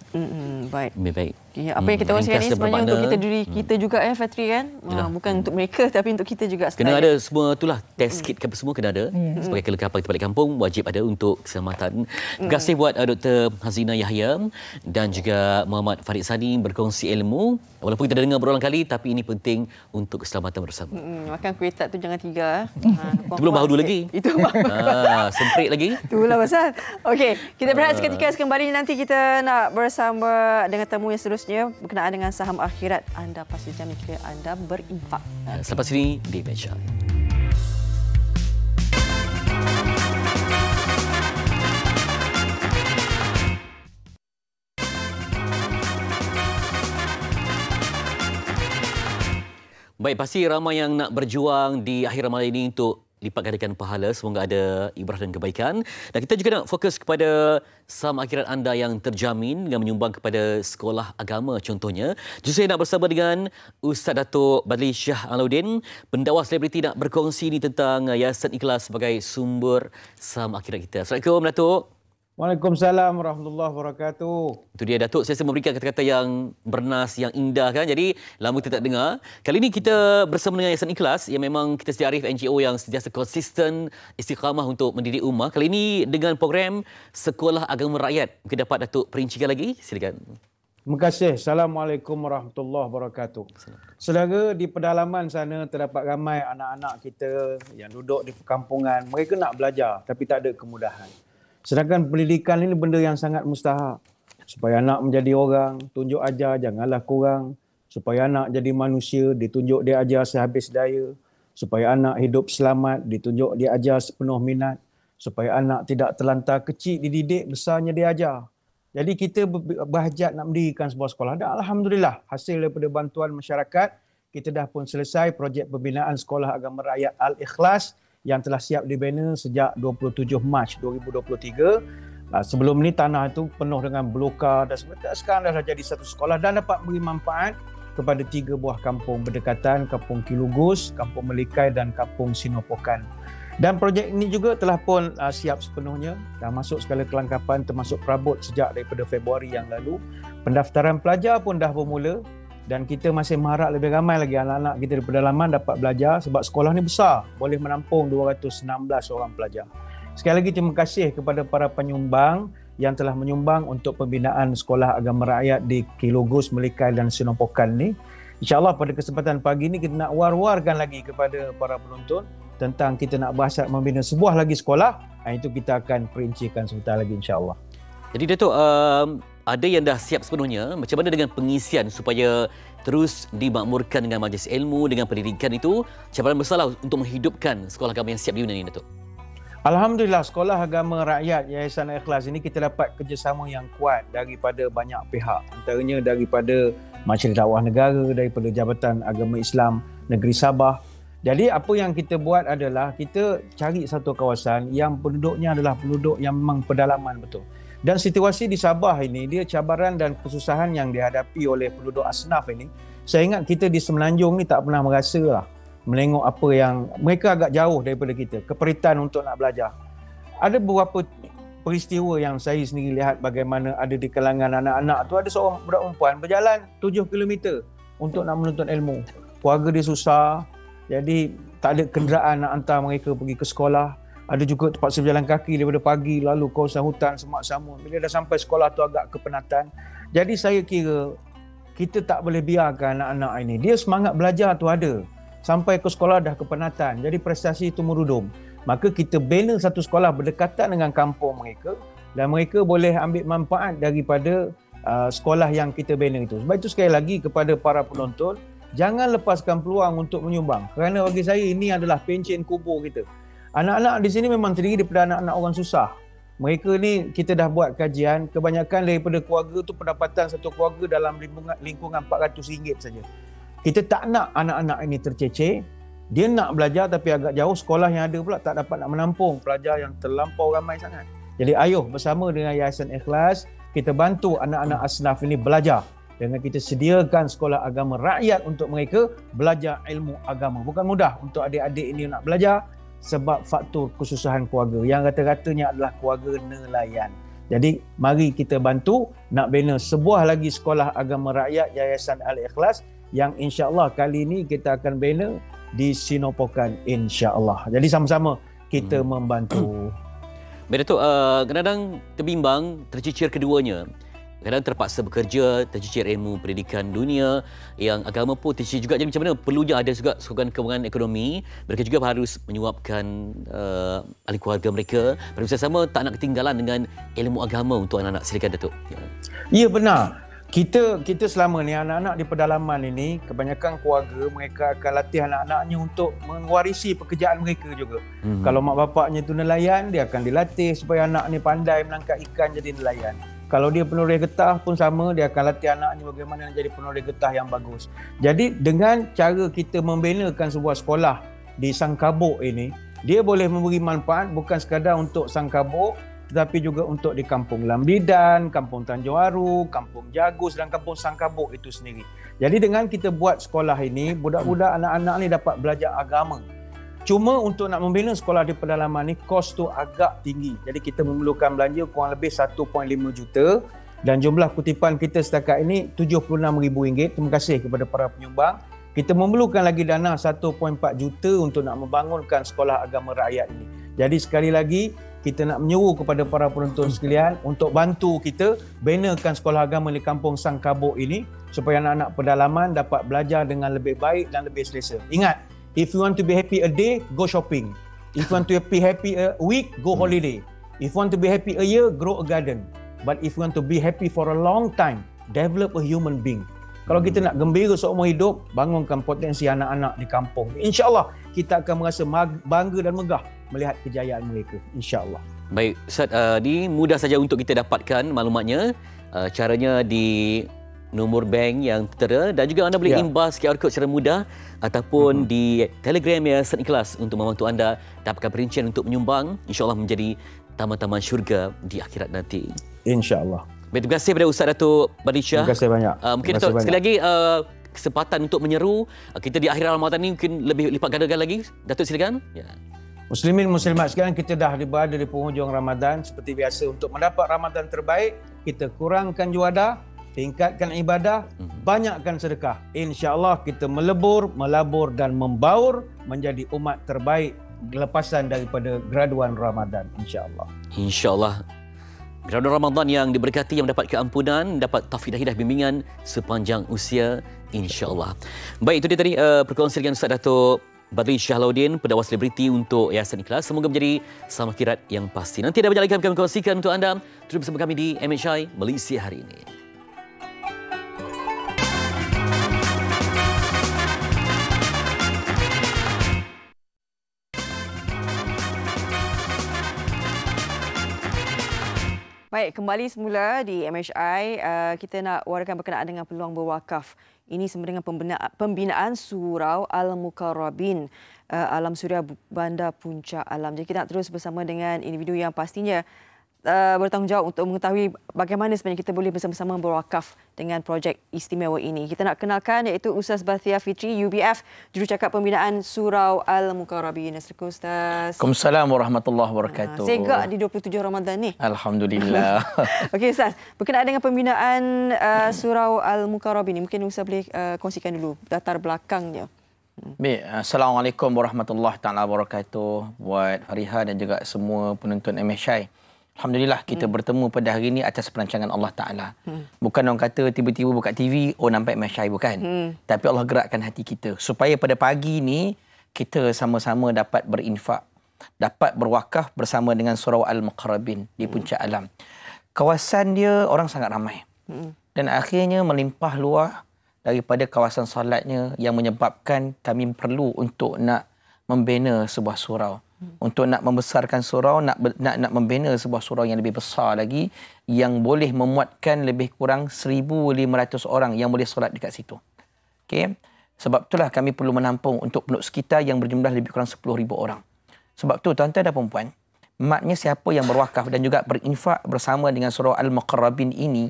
Speaker 2: Baik.
Speaker 3: Baik.
Speaker 2: Ya, apa yang kita kongsikan ni sebenarnya untuk kita diri kita juga Fatri kan. Bukan untuk mereka tapi untuk kita juga.
Speaker 3: Kena ada semua itulah, test kit apa semua kena ada. Sebagai kelengkapan kita balik kampung, wajib ada untuk keselamatan. Terima kasih buat Dr. Hazina Yahya dan juga Muhammad Farid Sani berkongsi ilmu. Walaupun kita dah dengar berulang kali, tapi ini penting untuk keselamatan bersama.
Speaker 2: Makan kuih tak tu jangan 3.
Speaker 3: Itu belum bahu lagi.
Speaker 2: Itu
Speaker 3: semprit lagi.
Speaker 2: Itulah pasal. Okey, kita berehat seketika. Kembali nanti kita nak bersama dengan temu yang seterusnya berkenaan dengan saham akhirat. Anda pasti jamin jika anda berinfak.
Speaker 3: Selepas ini di Meja. Baik, pasti ramai yang nak berjuang di akhir Ramadan ini untuk lipat gandakan pahala. Semoga ada ibrah dan kebaikan. Dan kita juga nak fokus kepada saham akhirat anda yang terjamin dengan menyumbang kepada sekolah agama contohnya. Justru saya nak bersama dengan Ustaz Datuk Badli Shah Alauddin, pendakwa selebriti, nak berkongsi ni tentang Yayasan Ikhlas sebagai sumber saham akhirat kita. Assalamualaikum Datuk.
Speaker 8: Waalaikumsalam warahmatullahi wabarakatuh.
Speaker 3: Itu dia Datuk, saya memberikan kata-kata yang bernas, yang indah kan. Jadi lama kita tak dengar. Kali ini kita bersama dengan Yayasan Ikhlas yang memang kita sedia arif NGO yang sentiasa konsisten istiqamah untuk mendidik ummah. Kali ini dengan program Sekolah Agama Rakyat. Mungkin dapat Datuk perincikan lagi? Silakan.
Speaker 8: Terima kasih. Assalamualaikum warahmatullahi wabarakatuh. Saudara, di pedalaman sana terdapat ramai anak-anak kita yang duduk di perkampungan. Mereka nak belajar tapi tak ada kemudahan. Sedangkan pendidikan ini benda yang sangat mustahak. Supaya anak menjadi orang, tunjuk ajar, janganlah kurang. Supaya anak jadi manusia, ditunjuk dia ajar sehabis daya. Supaya anak hidup selamat, ditunjuk dia ajar sepenuh minat. Supaya anak tidak terlantar kecil dididik, besarnya dia ajar. Jadi kita berhajat nak mendirikan sebuah sekolah. Dan Alhamdulillah, hasil daripada bantuan masyarakat, kita dah pun selesai projek pembinaan Sekolah Agama Rakyat Al-Ikhlas yang telah siap dibina sejak 27 Mac 2023. Sebelum ni tanah itu penuh dengan belukar dan sekarang dah jadi satu sekolah dan dapat beri manfaat kepada 3 buah kampung berdekatan, Kampung Kilugus, Kampung Melikai dan Kampung Sinopokan. Dan projek ini juga telah pun siap sepenuhnya. Dah masuk segala kelengkapan termasuk perabot sejak daripada Februari yang lalu. Pendaftaran pelajar pun dah bermula. Dan kita masih mengharap lebih ramai lagi anak-anak kita di pedalaman dapat belajar sebab sekolah ni besar. Boleh menampung 216 orang pelajar. Sekali lagi terima kasih kepada para penyumbang yang telah menyumbang untuk pembinaan Sekolah Agama Rakyat di Kilugus, Melikai dan Sinopokan ni. InsyaAllah pada kesempatan pagi ni kita nak war-warkan lagi kepada para penonton tentang kita nak berhasrat membina sebuah lagi sekolah. Itu kita akan perincikan sebentar lagi insyaAllah.
Speaker 3: Jadi Datuk, ada yang dah siap sepenuhnya. Macam mana dengan pengisian supaya terus dimakmurkan dengan majlis ilmu, dengan pendidikan itu? Cabaran besarlah untuk menghidupkan sekolah agama yang siap di ini, Datuk.
Speaker 8: Alhamdulillah, Sekolah Agama Rakyat Yayasan Ikhlas ini kita dapat kerjasama yang kuat daripada banyak pihak. Antaranya daripada Majlis Dakwah Negara, daripada Jabatan Agama Islam Negeri Sabah. Jadi apa yang kita buat adalah kita cari satu kawasan yang penduduknya adalah penduduk yang memang pedalaman betul. Dan situasi di Sabah ini, dia cabaran dan kesusahan yang dihadapi oleh penduduk asnaf ini. Saya ingat kita di Semenanjung ni tak pernah merasa lah melengok apa yang mereka agak jauh daripada kita. Keperitan untuk nak belajar. Ada beberapa peristiwa yang saya sendiri lihat bagaimana ada di kalangan anak-anak tu. Ada seorang budak perempuan berjalan 7 km untuk nak menuntut ilmu. Keluarga dia susah. Jadi tak ada kenderaan nak hantar mereka pergi ke sekolah. Ada juga terpaksa berjalan kaki daripada pagi lalu kawasan hutan semak sama. Bila dah sampai sekolah tu agak kepenatan. Jadi saya kira kita tak boleh biarkan anak-anak ini. Dia semangat belajar tu ada. Sampai ke sekolah dah kepenatan. Jadi prestasi itu merudum. Maka kita bina satu sekolah berdekatan dengan kampung mereka. Dan mereka boleh ambil manfaat daripada sekolah yang kita bina itu. Sebab itu sekali lagi kepada para penonton. Jangan lepaskan peluang untuk menyumbang. Kerana bagi saya ini adalah pencen kubur kita. Anak-anak di sini memang terdiri daripada anak-anak orang susah. Mereka ni kita dah buat kajian, kebanyakan daripada keluarga tu pendapatan satu keluarga dalam lingkungan RM400 saja. Kita tak nak anak-anak ini tercecer. Dia nak belajar tapi agak jauh, sekolah yang ada pula tak dapat nak menampung pelajar yang terlampau ramai sangat. Jadi ayuh bersama dengan Yayasan Ikhlas, kita bantu anak-anak asnaf ini belajar. Dengan kita sediakan Sekolah Agama Rakyat untuk mereka belajar ilmu agama. Bukan mudah untuk adik-adik ini nak belajar. Sebab faktor kesusahan keluarga yang rata-ratanya adalah keluarga nelayan. Jadi mari kita bantu nak bina sebuah lagi Sekolah Agama Rakyat Yayasan Al-Ikhlas yang insya-Allah kali ini kita akan bina di Sinopokan insya-Allah. Jadi sama-sama kita membantu.
Speaker 3: Baik Datuk, kadang-kadang terbimbang, tercicir keduanya. Kadang terpaksa bekerja, tercicir ilmu pendidikan dunia, yang agama pun tercicir juga. Jadi macam mana perlunya ada juga sokongan keuangan ekonomi. Mereka juga harus menyuapkan ahli keluarga mereka. Pada masa sama tak nak ketinggalan dengan ilmu agama untuk anak-anak. Silakan Datuk.
Speaker 8: Ya benar. Kita selama ni anak-anak di pedalaman ini, kebanyakan keluarga mereka akan latih anak-anaknya untuk mewarisi pekerjaan mereka juga. Kalau mak bapaknya tu nelayan, dia akan dilatih supaya anak ni pandai menangkap ikan jadi nelayan. Kalau dia penulis getah pun sama, dia akan latih anaknya bagaimana nak jadi penulis getah yang bagus. Jadi dengan cara kita membinakan sebuah sekolah di Sangkabuk ini, Dia boleh memberi manfaat bukan sekadar untuk Sang Kabuk, tetapi juga untuk di Kampung Lambidan, Kampung Tanjung Aru, Kampung Jagus dan Kampung Sang Kabuk itu sendiri. Jadi dengan kita buat sekolah ini, budak-budak anak-anak ni dapat belajar agama. Cuma untuk nak membina sekolah di pedalaman ni, kos tu agak tinggi. Jadi kita memerlukan belanja kurang lebih 1.5 juta dan jumlah kutipan kita setakat ini RM76,000. Terima kasih kepada para penyumbang. Kita memerlukan lagi dana 1.4 juta untuk nak membangunkan sekolah agama rakyat ini. Jadi sekali lagi, kita nak menyeru kepada para penonton sekalian untuk bantu kita binakan sekolah agama di Kampung Sang Kabuk ini supaya anak-anak pedalaman dapat belajar dengan lebih baik dan lebih selesa. Ingat, if you want to be happy a day, go shopping. If you want to be happy a week, go holiday. If you want to be happy a year, grow a garden. But if you want to be happy for a long time, develop a human being. Kalau kita nak gembira seumur hidup, bangunkan potensi anak-anak di kampung. InsyaAllah kita akan merasa bangga dan megah melihat kejayaan mereka. InsyaAllah.
Speaker 3: Baik, Ustaz, ini mudah saja untuk kita dapatkan maklumatnya. Caranya di nombor bank yang tertera dan juga anda boleh imbas QR code secara mudah ataupun di Telegram Yayasan Ikhlas untuk membantu anda dapatkan perincian untuk menyumbang, insya-Allah menjadi taman-taman syurga di akhirat nanti.
Speaker 8: InsyaAllah.
Speaker 3: Baik, terima kasih kepada Ustaz Datuk Badrisyah.
Speaker 8: Terima kasih banyak.
Speaker 3: Mungkin Datuk, sekali lagi kesempatan untuk menyeru kita di akhir Ramadan ini mungkin lebih lipat gandakan lagi. Datuk, silakan. Ya.
Speaker 8: Muslimin muslimat sekarang kita dah berada di penghujung Ramadan. Seperti biasa, untuk mendapat Ramadan terbaik, kita kurangkan juadah, tingkatkan ibadah, banyakkan sedekah. InsyaAllah kita melebur, melabur dan membaur menjadi umat terbaik lepasan daripada graduan Ramadan. InsyaAllah.
Speaker 3: InsyaAllah. Graduan Ramadan yang diberkati, yang mendapat keampunan, dapat taufik dan hidayah bimbingan sepanjang usia, insya-Allah. Baik, itu dia tadi perkongsian dengan Ustaz Datuk Badrisyah Lauddin, pendakwah selebriti untuk Yayasan Ikhlas. Semoga menjadi samakirat yang pasti. Nanti ada banyak lagi kami kongsikan untuk anda. Terus bersama kami di MHI Malaysia hari ini.
Speaker 2: Baik, kembali semula di MHI. Kita nak warakan berkenaan dengan peluang berwakaf. Ini sama dengan pembinaan Surau Al-Mukarrabin, Alam Suria Bandar Puncak Alam. Jadi kita nak terus bersama dengan individu yang pastinya bertanggungjawab untuk mengetahui bagaimana sebenarnya kita boleh bersama-sama berwakaf dengan projek istimewa ini. Kita nak kenalkan iaitu Ustaz Bathia Fitri, UBF, Jurucakap Pembinaan Surau Al-Mukarrabin. Assalamualaikum Ustaz.
Speaker 9: Waalaikumsalam warahmatullahi wabarakatuh.
Speaker 2: Segak di 27 Ramadan ni.
Speaker 9: Alhamdulillah.
Speaker 2: Okey Ustaz, berkenaan dengan pembinaan Surau Al-Mukarrabin ini, mungkin Ustaz boleh kongsikan dulu latar belakangnya.
Speaker 9: Baik, Assalamualaikum warahmatullahi taala wabarakatuh buat Fariha dan juga semua penonton MHI. Alhamdulillah kita bertemu pada hari ini atas perancangan Allah Ta'ala. Bukan orang kata tiba-tiba buka TV, oh nampak MHI, bukan. Tapi Allah gerakkan hati kita supaya pada pagi ini kita sama-sama dapat berinfak, dapat berwakaf bersama dengan Surau Al-Mukarrabin di Puncak Alam. Kawasan dia orang sangat ramai. Dan akhirnya melimpah luar daripada kawasan solatnya yang menyebabkan kami perlu untuk nak membina sebuah surau. Untuk nak membesarkan surau, nak membina sebuah surau yang lebih besar lagi yang boleh memuatkan lebih kurang 1,500 orang yang boleh solat dekat situ. Okey. Sebab itulah kami perlu menampung untuk penduduk sekitar yang berjumlah lebih kurang 10,000 orang. Sebab tu tuan-tuan dan puan-puan, maknanya siapa yang berwakaf dan juga berinfak bersama dengan Surau Al-Mukarrabin ini,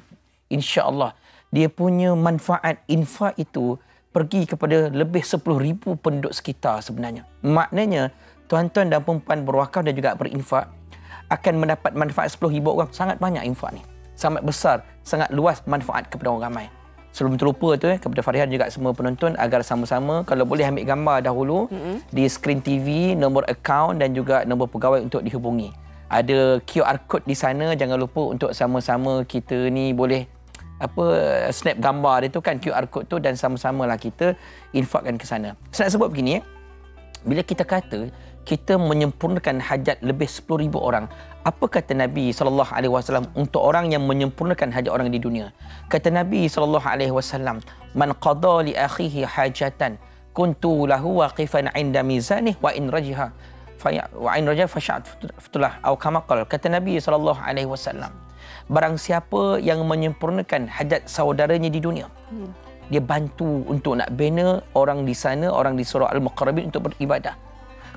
Speaker 9: insya-Allah dia punya manfaat infak itu pergi kepada lebih 10,000 penduduk sekitar sebenarnya. Maknanya tuan-tuan dan puan-puan berwakaf dan juga berinfak akan mendapat manfaat 10,000 orang. Sangat banyak infak ni. Sangat besar, sangat luas manfaat kepada orang ramai. Sebelum terlupa tu kepada Fariha juga semua penonton agar sama-sama kalau boleh ambil gambar dahulu di skrin TV, nombor akaun dan juga nombor pegawai untuk dihubungi. Ada QR code di sana, jangan lupa untuk sama-sama kita ni boleh snap gambar dia tu kan QR code tu dan sama-samalah kita infakkan ke sana. Saya nak sebut begini bila kita kata kita menyempurnakan hajat lebih 10,000 orang. Apa kata Nabi SAW untuk orang yang menyempurnakan hajat orang di dunia? Kata Nabi SAW, "Man qada li akhihi hajatan, kuntu lahu waqifan 'inda mizanih wa in rajha fasha'tulah." Atau kama qala. Kata Nabi SAW, barang siapa yang menyempurnakan hajat saudaranya di dunia, dia bantu untuk nak bina orang di sana, orang di Surau Al-Mukarrabin untuk beribadah.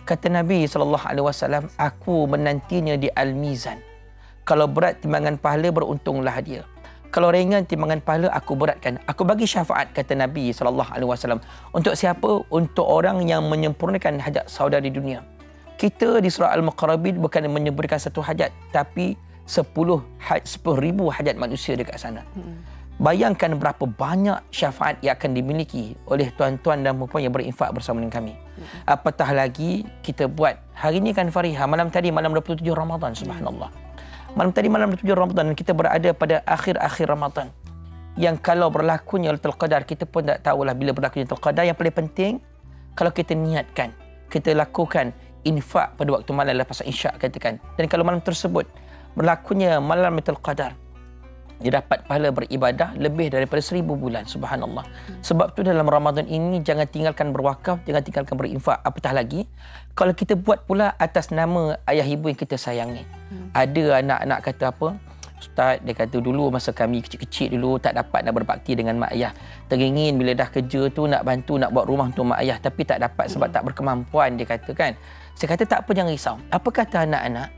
Speaker 9: Kata Nabi SAW, aku menantinya di Al-Mizan. Kalau berat timbangan pahala, beruntunglah dia. Kalau ringan timbangan pahala, aku beratkan. Aku bagi syafaat, kata Nabi SAW. Untuk siapa? Untuk orang yang menyempurnakan hajat saudara di dunia. Kita di surah Al-Muqarrabin bukan menyempurnakan satu hajat, tapi 10,000 hajat manusia dekat sana. Bayangkan berapa banyak syafaat yang akan dimiliki oleh tuan-tuan dan puan yang berinfak bersama dengan kami. Apatah lagi kita buat hari ini kan Fariha, malam tadi malam 27 Ramadan, subhanallah. Malam tadi malam 27 Ramadan dan kita berada pada akhir-akhir Ramadan. Yang kalau berlakunya Lailatul Qadar, kita pun tak tahulah bila berlakunya Lailatul Qadar. Yang paling penting, kalau kita niatkan, kita lakukan infak pada waktu malam lepas Isyak katakan. Dan kalau malam tersebut berlakunya malam Lailatul Qadar, dia dapat pahala beribadah lebih daripada 1000 bulan. Subhanallah. Sebab tu dalam Ramadan ini jangan tinggalkan berwakaf, jangan tinggalkan berinfak. Apatah lagi kalau kita buat pula atas nama ayah ibu yang kita sayangi. Ada anak-anak kata apa? Ustaz, dia kata dulu masa kami kecil-kecil dulu tak dapat nak berbakti dengan mak ayah. Teringin bila dah kerja tu nak bantu, nak buat rumah untuk mak ayah, tapi tak dapat sebab tak berkemampuan, dia kata kan. Saya kata tak apa, jangan risau. Apa kata anak-anak?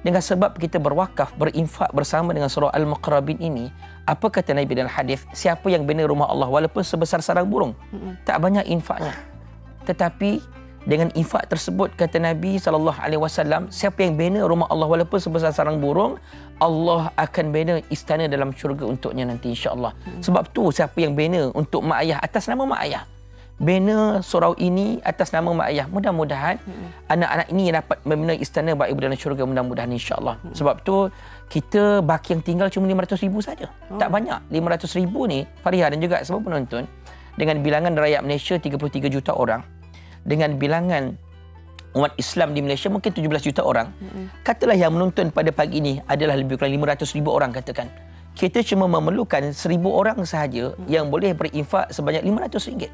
Speaker 9: Dengan sebab kita berwakaf, berinfak bersama dengan surah Al-Muqarrabin ini, apa kata Nabi dalam hadis? Siapa yang bina rumah Allah walaupun sebesar sarang burung, tak banyak infaknya, tetapi dengan infak tersebut kata Nabi SAW, siapa yang bina rumah Allah walaupun sebesar sarang burung, Allah akan bina istana dalam syurga untuknya nanti insya-Allah. Sebab tu siapa yang bina untuk mak ayah atas nama mak ayah, bina surau ini atas nama mak ayah, mudah-mudahan anak-anak ini dapat membina istana baik ibu dalam syurga, mudah-mudahan insya-Allah. Sebab tu kita baki yang tinggal cuma 500,000 saja. Tak banyak. 500,000 ni Fariha dan juga semua penonton, dengan bilangan rakyat Malaysia 33 juta orang, dengan bilangan umat Islam di Malaysia mungkin 17 juta orang. Katalah yang menonton pada pagi ini adalah lebih kurang 500,000 orang katakan. Kita cuma memerlukan 1,000 orang sahaja yang boleh berinfak sebanyak RM500.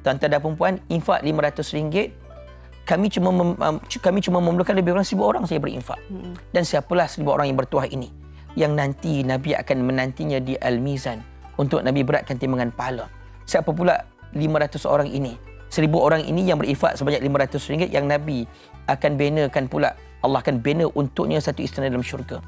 Speaker 9: Tuan-tuan dan perempuan, infak RM500, kami cuma memerlukan lebih kurang 1,000 orang saja berinfak. Dan siapalah 1,000 orang yang bertuah ini yang nanti Nabi akan menantinya di Al-Mizan untuk Nabi beratkan timbangan pahala. Siapa pula 500 orang ini? 1,000 orang ini yang berinfak sebanyak RM500 yang Nabi akan binakan pula, Allah akan bina untuknya satu istana dalam syurga.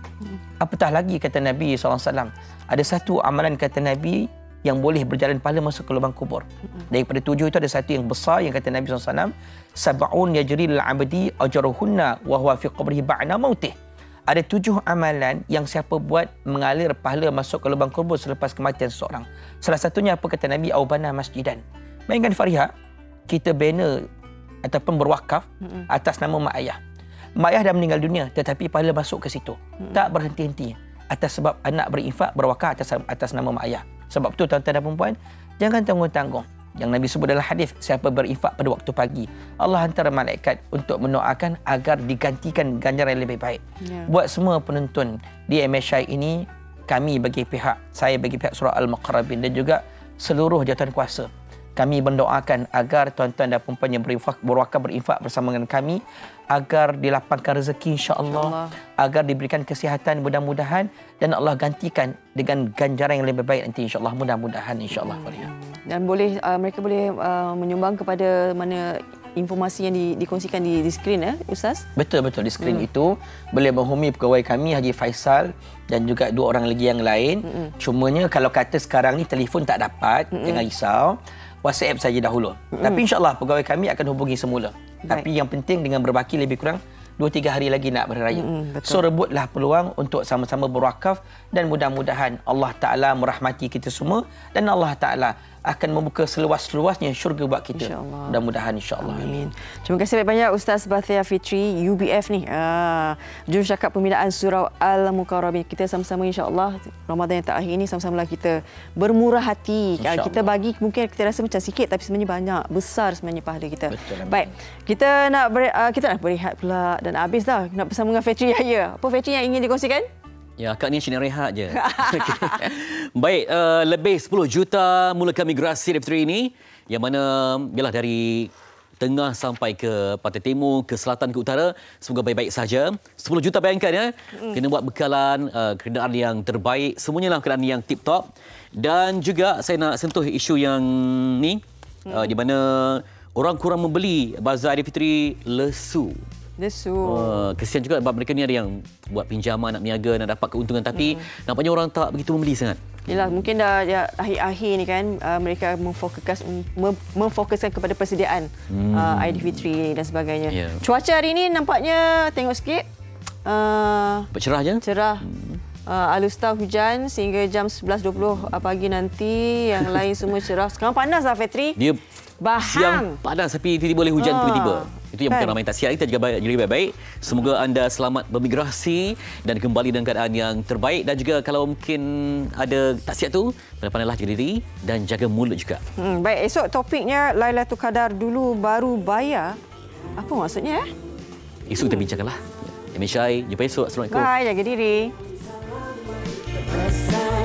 Speaker 9: Apatah lagi kata Nabi SAW, ada satu amalan kata Nabi yang boleh berjalan pahala masuk ke lubang kubur. Daripada 7 itu ada satu yang besar yang kata Nabi SAW, sab'un yajri lil 'abdi ajruhunna wa huwa fi qabrihi ba'da mautih. Ada 7 amalan yang siapa buat mengalir pahala masuk ke lubang kubur selepas kematian seseorang. Salah satunya apa kata Nabi? Aubana masjidan. Bayangkan Fariha, kita bina ataupun berwakaf atas nama mak ayah. Mak ayah dah meninggal dunia tetapi pahala masuk ke situ. Tak berhenti-henti atas sebab anak berinfak berwakaf atas nama mak ayah. Sebab tu tuan-tuan dan perempuan, jangan tanggung-tanggung. Yang Nabi sebut dalam hadis, siapa berinfak pada waktu pagi, Allah hantar malaikat untuk mendoakan agar digantikan ganjaran yang lebih baik. Buat semua penonton di MSI ini, kami bagi pihak, saya bagi pihak surah Al-Muqarrabin dan juga seluruh jawatan kuasa, kami mendoakan agar tuan-tuan dan perempuan yang berwakaf berinfak bersama dengan kami agar dilapangkan rezeki insya-Allah, agar diberikan kesihatan mudah-mudahan dan Allah gantikan dengan ganjaran yang lebih baik nanti insya-Allah, mudah-mudahan insya-Allah.
Speaker 2: Dan boleh mereka boleh menyumbang kepada mana informasi yang dikongsikan di skrin Ustaz?
Speaker 9: Betul di skrin itu boleh menghubungi pegawai kami Haji Faisal dan juga 2 orang lagi yang lain. Cumanya kalau kata sekarang ni telefon tak dapat, jangan risau. WhatsApp saja dahulu. Tapi insya-Allah pegawai kami akan hubungi semula. Tapi yang penting dengan berbaki lebih kurang 2-3 hari lagi nak beraya. So rebutlah peluang untuk sama-sama berwakaf dan mudah-mudahan Allah Ta'ala merahmati kita semua dan Allah Ta'ala akan membuka seluas-luasnya syurga buat kita. Mudah-mudahan insya-Allah.
Speaker 2: Amin. Terima kasih banyak Ustaz Bathia Fitri UBF ni. Jurucakap Pembinaan Surau Al-Muqarrabin. Kita sama-sama insya-Allah Ramadan yang terakhir ini sama-sama kita bermurah hati. Kita bagi mungkin kita rasa macam sikit tapi sebenarnya banyak, besar sebenarnya pahala kita.
Speaker 9: Betul,
Speaker 2: baik. Kita nak berehat pula dan habis dah nak bersama dengan Fitri Yahya. Apa Fitri yang ingin dikongsikan?
Speaker 3: Ya, akak ni nak rehat je. Baik, lebih 10 juta mulakan migrasi Fitri ini, yang mana biarlah dari tengah sampai ke pantai timur, ke selatan, ke utara, semoga baik-baik saja. 10 juta bayangkan ya. Kena buat bekalan, kenderaan yang terbaik, semuanya lah kenderaan yang tip-top. Dan juga saya nak sentuh isu yang ni, di mana orang kurang membeli bazar Aidilfitri lesu. Kesian juga sebab mereka ni ada yang buat pinjaman nak berniaga, nak dapat keuntungan, tapi nampaknya orang tak begitu membeli sangat.
Speaker 2: Yalah, mungkin dah akhir-akhir ni kan mereka memfokuskan kepada persediaan Aidilfitri dan sebagainya. Yeah. Cuaca hari ni nampaknya tengok sikit
Speaker 3: cerah je.
Speaker 2: Cerah. Alustar hujan sehingga jam 11.20 pagi nanti. Yang lain semua cerah. Sekarang panas lah, Fitri.
Speaker 3: Dia
Speaker 2: bahang.
Speaker 3: Siang panas tapi tiba-tiba boleh hujan tiba-tiba. Itu yang bukan ramai tak sihat. Kita juga jadi baik-baik. Semoga anda selamat bermigrasi dan kembali dalam keadaan yang terbaik. Dan juga kalau mungkin ada tak sihat tu, pandai-pandailah jaga diri dan jaga mulut juga.
Speaker 2: Baik, esok topiknya Lailatul Qadar dulu baru bayar. Apa maksudnya?
Speaker 3: Esok kita bincangkanlah. MSI, jumpa esok. Assalamualaikum.
Speaker 2: Bye, jaga diri.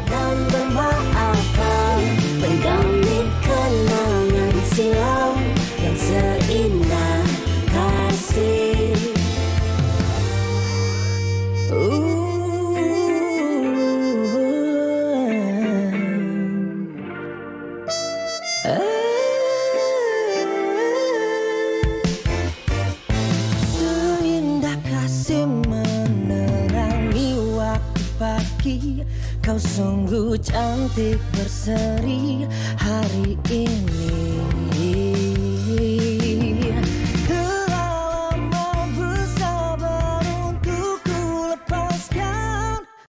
Speaker 1: Dan bermaafkan penggami kenangan silam yang seindah kasih. Seindah kasih menerangi waktu pagi. Kau sungguh cantik berseri.